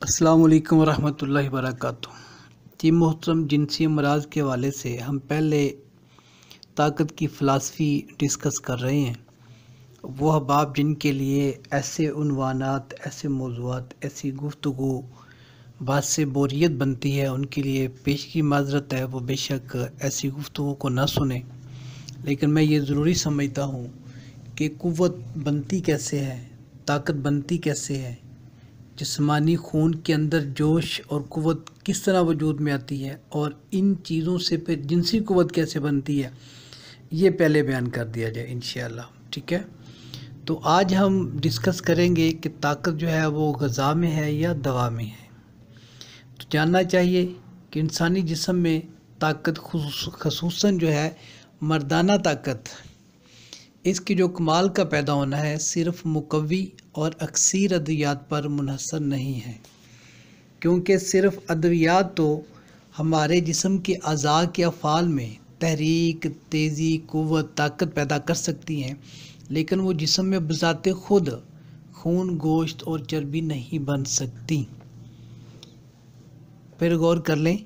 अस्सलाम वालेकुम वरहमतुल्लाहि वबरकातुहू। जी मोहतरम, जिनसी अमराज के हवाले से हम पहले ताकत की फ़िलासफ़ी डिस्कस कर रहे हैं। वो अहबाब जिनके लिए ऐसे उन्वानात, ऐसे मौज़ूआत, ऐसी गुफ्तगू बात से बोरियत बनती है, उनके लिए पेश की माज़रत है, वो बेशक ऐसी गुफ्तगू को ना सुने। लेकिन मैं ये ज़रूरी समझता हूँ कि क़ुव्वत बनती कैसे है, ताकत बनती कैसे है, जिस्मानी खून के अंदर जोश और क़ुव्वत किस तरह वजूद में आती है, और इन चीज़ों से फिर जिनसी क़ुव्वत कैसे बनती है, ये पहले बयान कर दिया जाए इंशाअल्लाह। ठीक है, तो आज हम डिस्कस करेंगे कि ताकत जो है वो ग़िज़ा में है या दवा में है। तो जानना चाहिए कि इंसानी जिस्म में ताकत ख़ुसूसन जो है मर्दाना ताकत, इसकी जो कमाल का पैदा होना है सिर्फ़ मुकव्वी और अक्सर अद्वियात पर मुनहसर नहीं है, क्योंकि सिर्फ़ अद्वियात तो हमारे जिस्म के अज़ा के अफ़ाल में तहरीक, तेज़ी, क़ुव्वत, ताकत पैदा कर सकती हैं, लेकिन वो जिस्म में बज़ाते ख़ुद खून, गोश्त और चर्बी नहीं बन सकती। फिर गौर कर लें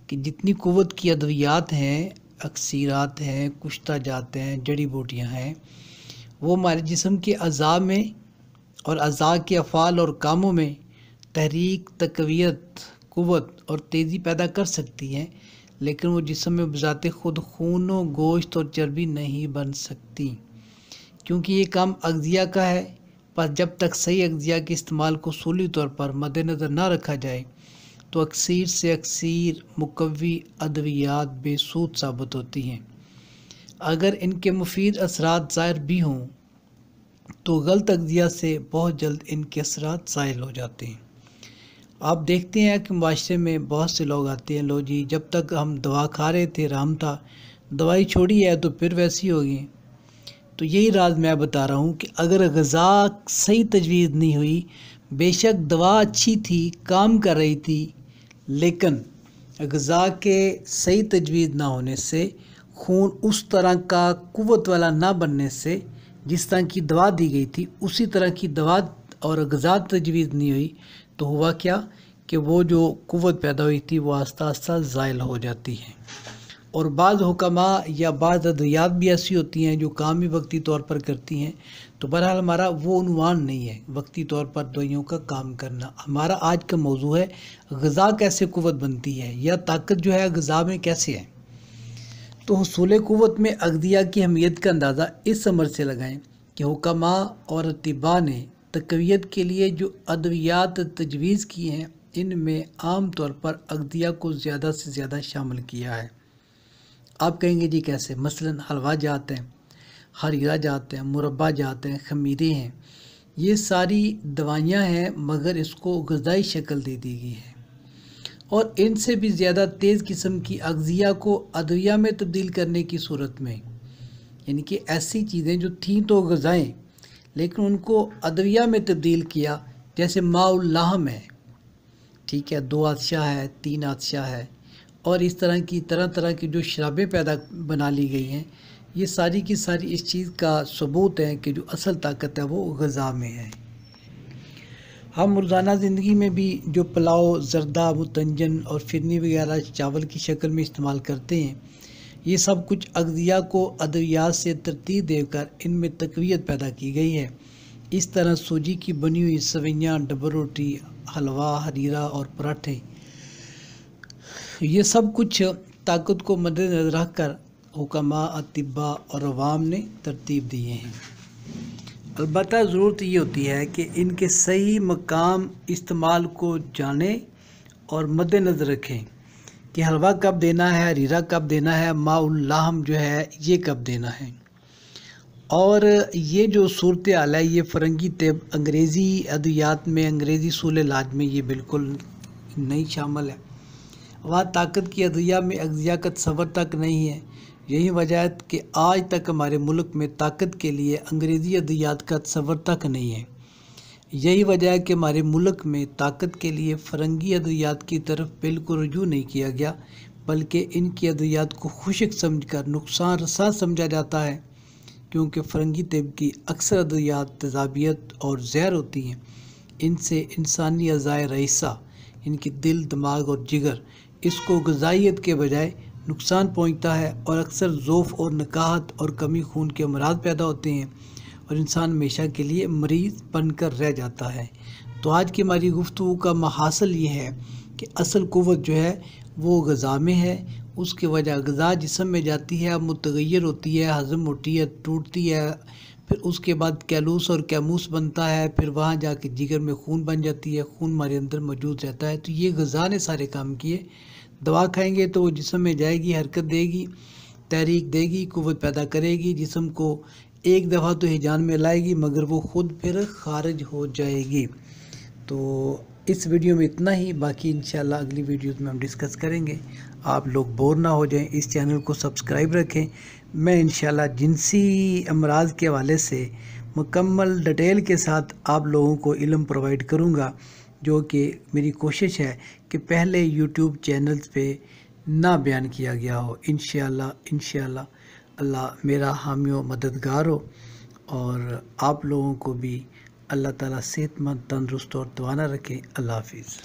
कि जितनी क़ुव्वत की अद्वियात हैं, अक्सीरात हैं, कुश्ता जात हैं, जड़ी बूटियाँ हैं, वो हमारे जिस्म के अज़ा में और अज़ा के अफ़ाल और कामों में तहरीक, तक़वियत, क़ुव्वत और तेज़ी पैदा कर सकती हैं, लेकिन वो जिस्म में बज़ाते ख़ुद खून, गोश्त और चर्बी नहीं बन सकती, क्योंकि ये काम अग़ज़िया का है। पर जब तक सही अग़ज़िया के इस्तेमाल को उसूली तौर पर मद्देनज़र ना रखा जाए तो अक्सर से अक्सर मुकव्वी अद्वियात बेसूद साबित होती हैं। अगर इनके मुफीद असरात ज़ाहिर भी हों तो गलत अग़ज़िया से बहुत जल्द इनके असरात ज़ाइल हो जाते हैं। आप देखते हैं कि माशरे में बहुत से लोग आते हैं, लो जी जब तक हम दवा खा रहे थे आराम था, दवाई छोड़ी है तो फिर वैसी हो गई। तो यही राज मैं बता रहा हूँ कि अगर ग़िज़ा सही तजवीज़ नहीं हुई, बेशक दवा अच्छी थी, काम कर रही थी, लेकिन ग़िज़ा के सही तजवीज़ ना होने से, खून उस तरह का क़ुव्वत वाला ना बनने से, जिस तरह की दवा दी गई थी उसी तरह की दवा और ग़िज़ा तजवीज़ नहीं हुई, तो हुआ क्या कि वो जो क़ुव्वत पैदा हुई थी वो आस्ता आस्ता ज़ाइल हो जाती है। और बाज़ हुक्मा या बाज़ अद्वियात भी ऐसी होती हैं जो काम भी वक्ती तौर पर करती हैं। तो बहरहाल हमारा वो उन्वान नहीं है वक्ती तौर पर दवाइयों का काम करना। हमारा आज का मौजू है ग़िज़ा कैसे क़ुव्वत बनती है, या ताकत जो है ग़िज़ा में कैसे है। तो हुसूल क़ुव्वत में अग़ज़िया की अहमियत का अंदाज़ा इस अमर से लगाएं कि हुक्मा और अतिबा ने तक़वियत के लिए जो अद्वियात तजवीज़ किए हैं, इनमें आम तौर पर अग़ज़िया को ज़्यादा से ज़्यादा शामिल किया है। आप कहेंगे जी कैसे? मसलन हलवा जात हैं, हरीरा जात हैं, मुरब्बा जात हैं, खमीरे हैं, ये सारी दवाइयाँ हैं, मगर इसको ग़िज़ाई शक्ल दे दी गई है। और इनसे भी ज़्यादा तेज़ किस्म की अग़ज़िया को अदविया में तब्दील करने की सूरत में, यानी कि ऐसी चीज़ें जो थीं तो ग़िज़ाएँ, लेकिन उनको अदविया में तब्दील किया। जैसे माउल लाहम है, ठीक है, 2 आतिशा है, 3 आतिशा है, और इस तरह तरह की जो शराबें पैदा बना ली गई हैं, ये सारी की सारी इस चीज़ का सबूत है कि जो असल ताकत है वो ग़िज़ा में है। हम रोज़ाना ज़िंदगी में भी जो पुलाव, ज़र्दा, मुतंजन और फिरनी वगैरह चावल की शक्ल में इस्तेमाल करते हैं, ये सब कुछ अग़ज़िया को अद्वियात से तरतीब देकर इनमें तक़वियत पैदा की गई है। इस तरह सूजी की बनी हुई सवैयाँ, डबर रोटी, हलवा, हरीरा और पराठे, ये सब कुछ ताकत को मद्देनज़र रख कर हुक्मा, अतिबा और अवाम ने तरतीब दिए हैं। अलबत्ता ज़रूरत ये होती है कि इनके सही मकाम इस्तेमाल को जानें और मद्देनज़र रखें कि हलवा कब देना है, हरीरा कब देना है, माउल लाहम जो है ये कब देना है। और ये जो सूरत हाल है ये फ़रंगी तिब, अंग्रेज़ी अद्वियात में, अंग्रेज़ी उसूल इलाज में ये बिल्कुल नहीं शामिल है। वहाँ ताकत की अदविया में अग़ज़िया का तस्वर तक नहीं है। यही वजह है कि आज तक हमारे मुल्क में ताकत के लिए अंग्रेज़ी अद्वियात का तस्वर तक नहीं है। यही वजह है कि हमारे मुल्क में ताकत के लिए फ़रंगी अद्वियात की तरफ बिल्कुल रुजू नहीं किया गया, बल्कि इनकी अद्वियात को खुशक समझकर नुकसान रसा समझा जाता है, क्योंकि फ़रंगी तिब की अक्सर अद्वियात तेज़ाबियत और ज़हर होती हैं। ان سے انسانی اعضائے رئیسہ ان کی دل، دماغ اور جگر اس کو غذائیت کے بجائے نقصان پہنچتا ہے، اور اکثر ضعف اور نکاہت اور کمی خون کے امراض پیدا ہوتے ہیں اور انسان ہمیشہ کے لیے مریض بن کر رہ جاتا ہے۔ تو آج کی ہماری گفتگو کا محاصل یہ ہے کہ اصل قوت جو ہے وہ غذا میں ہے۔ اس کی وجہ غذا جسم میں جاتی ہے، اب متغیر ہوتی ہے، ہضم ہوتی ہے، ٹوٹتی ہے، پھر اس کے بعد کیلوس اور کیموس بنتا ہے، پھر وہاں جا کے جگر میں خون بن جاتی ہے، خون ہمارے اندر موجود رہتا ہے۔ تو یہ غذا نے سارے کام کیے۔ دوا کھائیں گے تو وہ جسم میں جائے گی، حرکت دے گی، تحریک دے گی، قوت پیدا کرے گی، جسم کو ایک دفعہ تو ہیجان میں لائے گی مگر وہ خود پھر خارج ہو جائے گی۔ تو اس ویڈیو میں اتنا ہی، باقی انشاءاللہ اگلی ویڈیوز میں ہم ڈسکس کریں گے۔ آپ لوگ بور نہ ہو جائیں، اس چینل کو سبسکرائب رکھیں۔ میں انشاءاللہ جنسی امراض کے حوالے سے مکمل ڈیٹیل کے ساتھ آپ لوگوں کو علم پرووائڈ کروں گا، جو کہ میری کوشش ہے کہ پہلے یوٹیوب چینلز پہ نہ بیان کیا گیا ہو۔ انشاءاللہ اللہ میرا حامی و مددگار ہو، اور آپ لوگوں کو بھی اللہ تعالیٰ صحت مند، تندرست اور توانا رکھے۔ اللہ حافظ۔